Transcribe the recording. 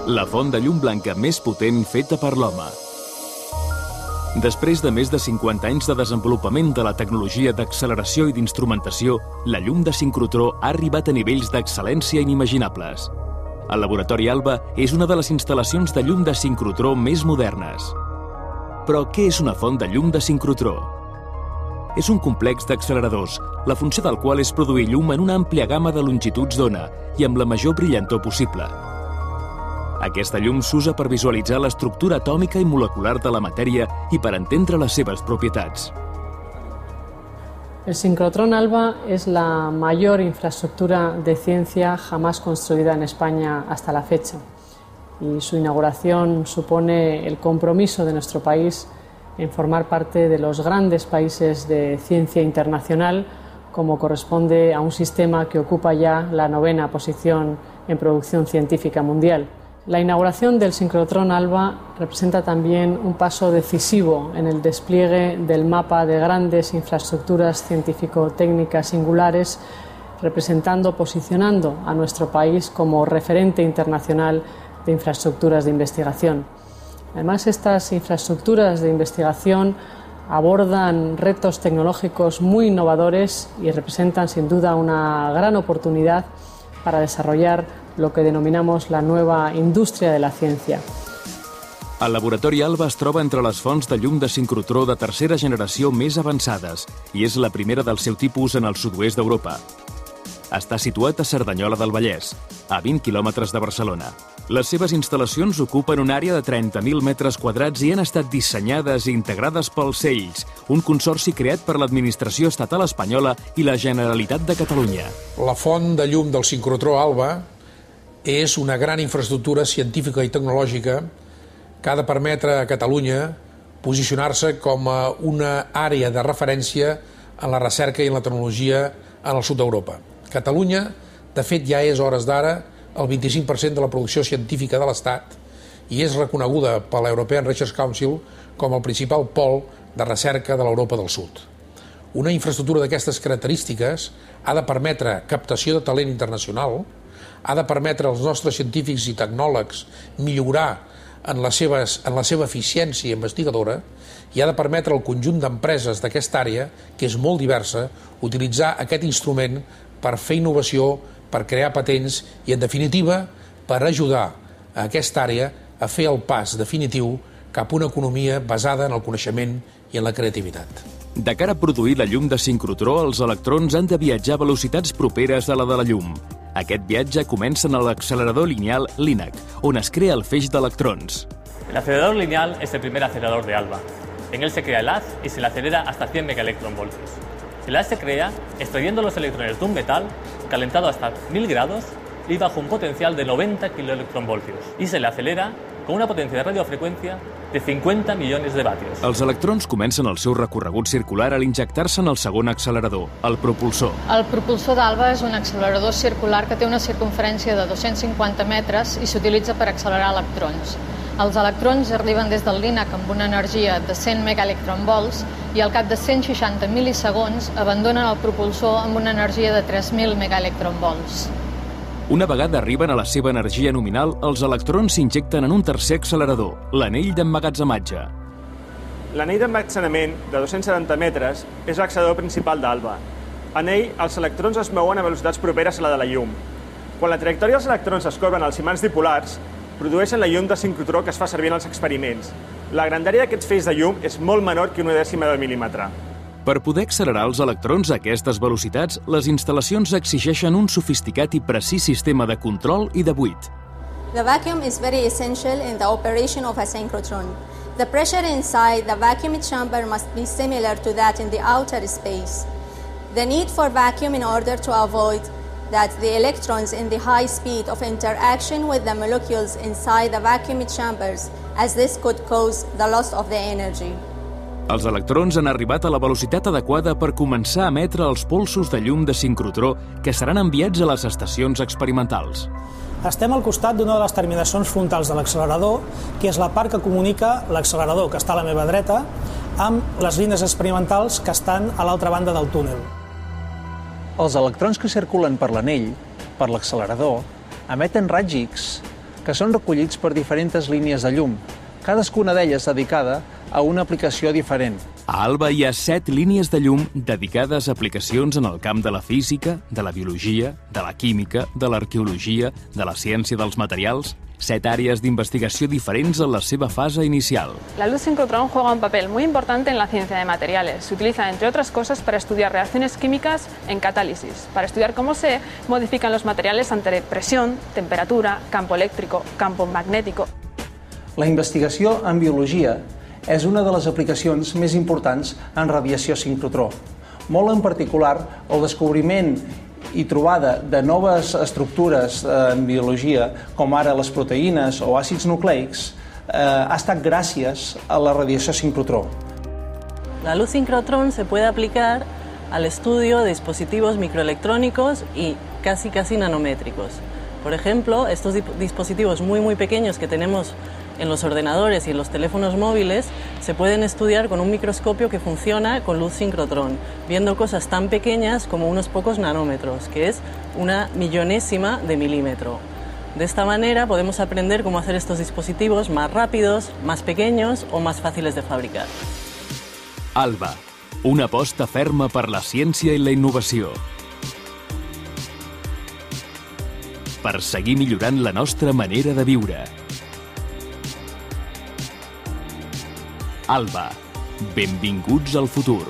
la font de llum blanca més potent feta per l'home. Després de més de 50 anys de desenvolupament de la tecnologia d'acceleració i d'instrumentació, la llum de sincrotró ha arribat a nivells d'excel·lència inimaginables. El Laboratori ALBA és una de les instal·lacions de llum de sincrotró més modernes. Però què és una font de llum de sincrotró? És un complex d'acceleradors, la funció del qual és produir llum en una àmplia gamma de longituds d'ona i amb la major brillantor possible. Aquesta llum s'usa per visualitzar l'estructura atòmica i molecular de la matèria i per entendre les seves propietats. El sincrotrón ALBA es la mayor infraestructura de ciencia jamás construida en España hasta la fecha. Y su inauguración supone el compromiso de nuestro país en formar parte de los grandes países de ciencia internacional, como corresponde a un sistema que ocupa ya la 9ª posición en producción científica mundial. La inauguración del sincrotrón ALBA representa también un paso decisivo en el despliegue del mapa de grandes infraestructuras científico-técnicas singulares, posicionando a nuestro país como referente internacional de infraestructuras de investigación. Además, estas infraestructuras de investigación abordan retos tecnológicos muy innovadores y representan sin duda una gran oportunidad para desarrollar lo que denominamos la nueva indústria de la ciència. El Laboratori ALBA es troba entre les fonts de llum de sincrotró de tercera generació més avançades i és la primera del seu tipus en el sud-oest d'Europa. Està situat a Cerdanyola del Vallès, a 20 quilòmetres de Barcelona. Les seves instal·lacions ocupen una àrea de 30.000 metres quadrats i han estat dissenyades i integrades pel CEILS, un consorci creat per l'administració estatal espanyola i la Generalitat de Catalunya. La font de llum del sincrotró ALBA és una gran infraestructura científica i tecnològica que ha de permetre a Catalunya posicionar-se com a una àrea de referència en la recerca i en la tecnologia en el sud d'Europa. Catalunya, de fet, ja és, a hores d'ara, el 25% de la producció científica de l'Estat i és reconeguda per l'European Research Council com el principal pol de recerca de l'Europa del Sud. Una infraestructura d'aquestes característiques ha de permetre captació de talent internacional, ha de permetre als nostres científics i tecnòlegs millorar en la seva eficiència investigadora i ha de permetre al conjunt d'empreses d'aquesta àrea, que és molt diversa, utilitzar aquest instrument per fer innovació, per crear patents i, en definitiva, per ajudar a aquesta àrea a fer el pas definitiu cap a una economia basada en el coneixement i en la creativitat. De cara a produir la llum de sincrotró, els electrons han de viatjar a velocitats properes a la de la llum. Aquest viatge comença en l'accelerador lineal LINAC, on es crea el feix d'electrons. El acelerador lineal es el primer acelerador de ALBA. En él se crea el haz y se le acelera hasta 100 megaelectronvoltios. El haz se crea extrayendo los electrones de un metal calentado hasta 1000 grados y bajo un potencial de 90 kiloelectronvoltios. Y se le acelera con una potencia de radiofreqüència de 50 milions de vatios. Els electrons comencen el seu recorregut circular a l'injectar-se en el segon accelerador, el propulsor. El propulsor d'ALBA és un accelerador circular que té una circunferència de 250 metres i s'utilitza per accelerar electrons. Els electrons arriben des del LINAC amb una energia de 100 megaelectronvolts i al cap de 160 mil·lisegons abandonen el propulsor amb una energia de 3.000 megaelectronvolts. Una vegada arriben a la seva energia nominal, els electrons s'injecten en un tercer accelerador, l'anell d'emmagatzematge. L'anell d'emmagatzemament, de 270 metres, és l'accelerador principal d'ALBA. En ell, els electrons es mouen a velocitats properes a la de la llum. Quan la trajectòria dels electrons es corben als imants dipolars, produeixen la llum de sincrotró que es fa servir en els experiments. La grandària d'aquests feix de llum és molt menor que una dècima de mil·límetre. Per poder accelerar els electrons a aquestes velocitats, les instal·lacions exigeixen un sofisticat i precís sistema de control i de buit. The vacuum is very essential in the operation of a synchrotron. The pressure inside the vacuum chamber must be similar to that in the outer space. The need for vacuum in order to avoid that the electrons in the high speed of interaction with the molecules inside the vacuum chambers, as this could cause the loss of the energy. Els electrons han arribat a la velocitat adequada per començar a emetre els polsos de llum de sincrotró que seran enviats a les estacions experimentals. Estem al costat d'una de les terminacions frontals de l'accelerador, que és la part que comunica l'accelerador, que està a la meva dreta, amb les línies experimentals que estan a l'altra banda del túnel. Els electrons que circulen per l'anell, per l'accelerador, emeten raigs X que són recollits per diferents línies de llum, cadascuna d'elles dedicada a una aplicació diferent. A ALBA hi ha 7 línies de llum dedicades a aplicacions en el camp de la física, de la biologia, de la química, de l'arqueologia, de la ciència dels materials, 7 àrees d'investigació diferents en la seva fase inicial. La luz sincrotrón juega un papel muy importante en la ciencia de materiales. Se utiliza, entre otras cosas, para estudiar reacciones químicas en catálisis, para estudiar cómo se modifican los materiales ante presión, temperatura, campo eléctrico, campo magnético. La investigació en biologia és una de les aplicacions més importants en radiació sincrotró. Molt en particular, el descobriment i trobada de noves estructures en biologia, com ara les proteïnes o àcids nucleics, ha estat gràcies a la radiació sincrotró. La luz sincrotrón se puede aplicar al estudio de dispositivos microelectrónicos y casi nanométricos. Por ejemplo, estos dispositivos muy pequeños que tenemos en los ordenadores y en los teléfonos móviles se pueden estudiar con un microscopio que funciona con luz sincrotrón, viendo cosas tan pequeñas como unos pocos nanómetros, que es una millonésima de milímetro. De esta manera podemos aprender cómo hacer estos dispositivos más rápidos, más pequeños o más fáciles de fabricar. ALBA, una aposta ferma per la ciència i la innovació. Per seguir millorant la nostra manera de viure. ALBA. Benvinguts al futur.